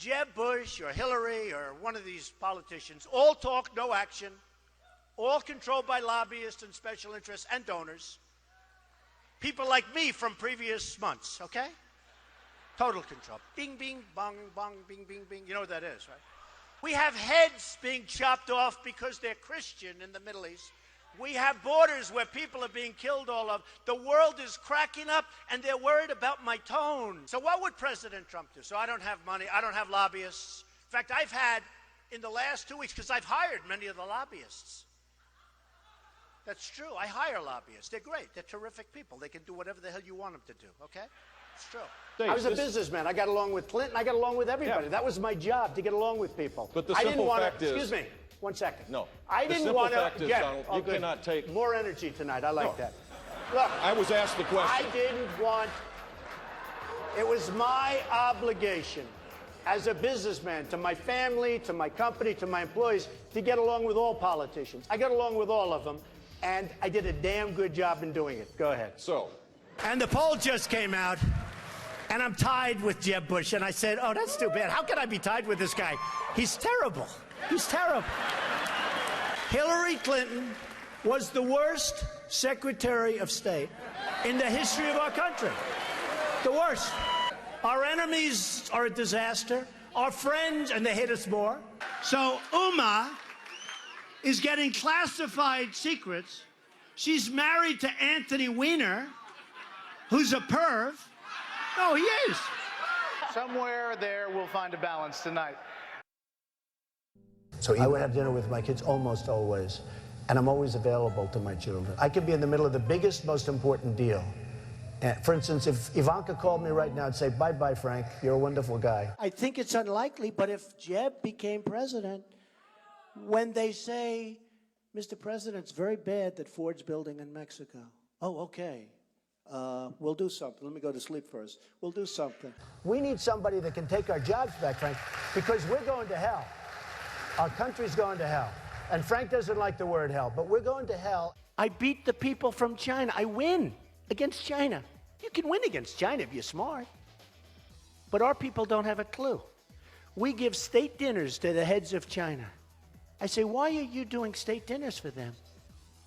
Jeb Bush or Hillary or one of these politicians, all talk, no action, all controlled by lobbyists and special interests and donors. People like me from previous months, okay? Total control. Bing, bing, bong, bong, bing, bing, bing. You know what that is, right? We have heads being chopped off because they're Christian in the Middle East. We have borders where people are being killed all over. The world is cracking up, and they're worried about my tone. So what would President Trump do? So I don't have money. I don't have lobbyists. In fact, I've had, in the last 2 weeks, because I've hired many of the lobbyists. That's true. I hire lobbyists. They're great. They're terrific people. They can do whatever the hell you want them to do, okay? It's true. I was a businessman. I got along with Clinton. I got along with everybody. Yeah. That was my job, to get along with people. But the simple fact is... Excuse me. 1 second. No. I didn't want to get... Donald, you cannot take... More energy tonight. I like that. Look. I was asked the question. I didn't want... It was my obligation as a businessman to my family, to my company, to my employees, to get along with all politicians. I got along with all of them, and I did a damn good job in doing it. Go ahead. So... And the poll just came out, and I'm tied with Jeb Bush. And I said, oh, that's too bad. How can I be tied with this guy? He's terrible. He's terrible. Hillary Clinton was the worst Secretary of State in the history of our country. The worst. Our enemies are a disaster. Our friends, and they hate us more. So Uma is getting classified secrets. She's married to Anthony Weiner, who's a perv. No, he is. Somewhere there we'll find a balance tonight. So I would have dinner with my kids almost always, and I'm always available to my children. I could be in the middle of the biggest, most important deal. For instance, if Ivanka called me right now and say, bye-bye, Frank, you're a wonderful guy. I think it's unlikely, but if Jeb became president, when they say, Mr. President, it's very bad that Ford's building in Mexico. Oh, okay. We'll do something. Let me go to sleep first. We'll do something. We need somebody that can take our jobs back, Frank, because we're going to hell. Our country's going to hell. And Frank doesn't like the word hell, but we're going to hell. I beat the people from China. I win against China. You can win against China if you're smart. But our people don't have a clue. We give state dinners to the heads of China. I say, why are you doing state dinners for them?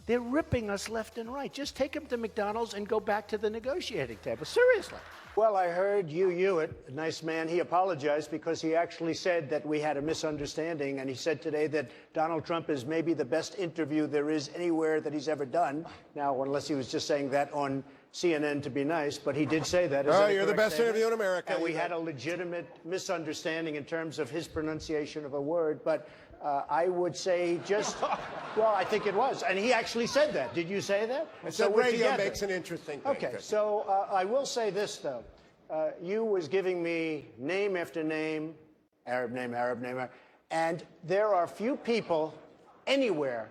They're ripping us left and right. Just take them to McDonald's and go back to the negotiating table. Seriously. Well, I heard Hugh Hewitt, a nice man, he apologized because he actually said that we had a misunderstanding, and he said today that Donald Trump is maybe the best interview there is anywhere that he's ever done. Now, unless he was just saying that on CNN to be nice, but he did say that. Oh, you're the best interview in America. And we had a legitimate misunderstanding in terms of his pronunciation of a word, but I would say just, well, I think it was. And he actually said that. Did you say that? I said radio makes an interesting thing. Okay, so I will say this, though. You was giving me name after name, Arab name, and there are few people anywhere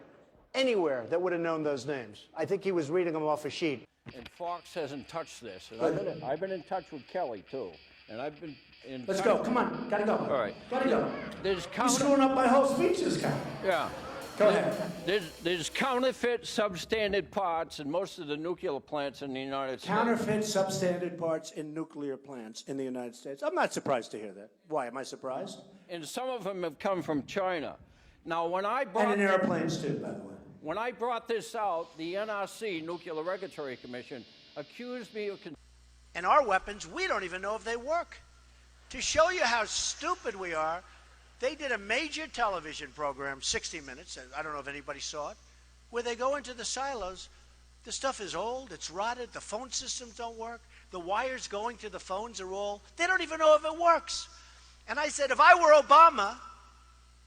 that would have known those names. I think he was reading them off a sheet. And Fox hasn't touched this. And I've been in touch with Kelly, too. And I've been in... Let's go. Come on. Gotta go. All right. Gotta go. There's You're screwing up my whole speech this guy. Yeah. Go ahead. There's counterfeit substandard parts in most of the nuclear plants in the United States. Counterfeit substandard parts in nuclear plants in the United States. I'm not surprised to hear that. Why? Am I surprised? And some of them have come from China. Now, when I brought... And in airplanes, too, by the way. When I brought this out, the NRC, Nuclear Regulatory Commission, accused me of... And our weapons, we don't even know if they work. To show you how stupid we are, they did a major television program, 60 Minutes, I don't know if anybody saw it, where they go into the silos. The stuff is old, it's rotted, the phone systems don't work, the wires going to the phones are all, they don't even know if it works. And I said, if I were Obama,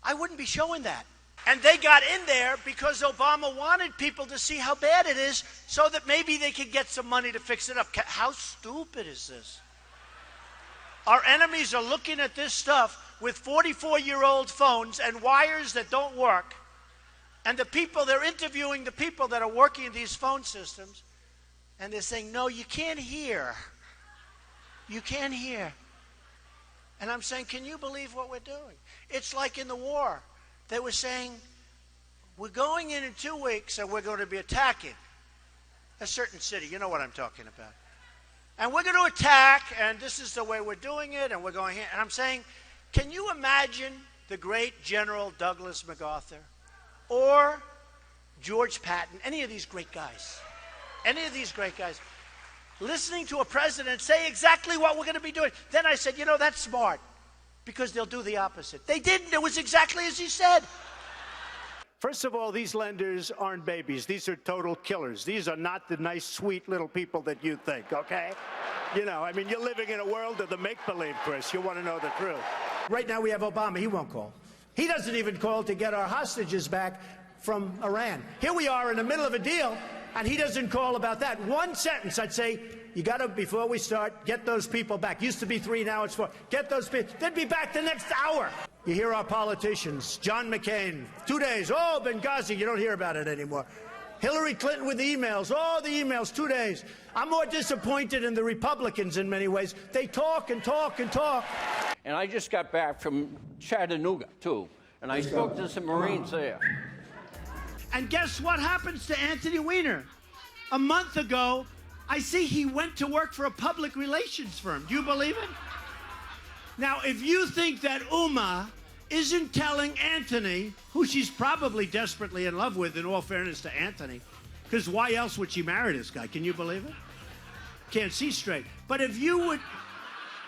I wouldn't be showing that. And they got in there because Obama wanted people to see how bad it is so that maybe they could get some money to fix it up. How stupid is this? Our enemies are looking at this stuff with 44-year-old phones and wires that don't work. And they're interviewing the people that are working in these phone systems, and they're saying, no, you can't hear. You can't hear. And I'm saying, can you believe what we're doing? It's like in the war. They were saying, we're going in 2 weeks and we're going to be attacking a certain city. You know what I'm talking about. And we're going to attack, and this is the way we're doing it, and we're going here. And I'm saying, Can you imagine the great General Douglas MacArthur or George Patton, any of these great guys, listening to a president say exactly what we're going to be doing? Then I said, you know, that's smart, because they'll do the opposite. They didn't. It was exactly as he said. First of all, these lenders aren't babies. These are total killers. These are not the nice, sweet little people that you think, okay? You know, I mean, you're living in a world of the make-believe, Chris. You want to know the truth. Right now we have Obama. He won't call. He doesn't even call to get our hostages back from Iran. Here we are in the middle of a deal, and he doesn't call about that. One sentence, I'd say, you got to, before we start, get those people back. Used to be 3, now it's 4. Get those people. They'd be back the next hour. You hear our politicians, John McCain, 2 days, oh, Benghazi, you don't hear about it anymore. Hillary Clinton with emails, oh, the emails, 2 days. I'm more disappointed in the Republicans in many ways. They talk and talk and talk. And I just got back from Chattanooga, too, and I spoke to some Marines there. And guess what happens to Anthony Weiner? A month ago, I see he went to work for a public relations firm. Do you believe it? Now, if you think that Uma isn't telling Anthony, who she's probably desperately in love with, in all fairness to Anthony, because why else would she marry this guy? Can you believe it? Can't see straight. But if you would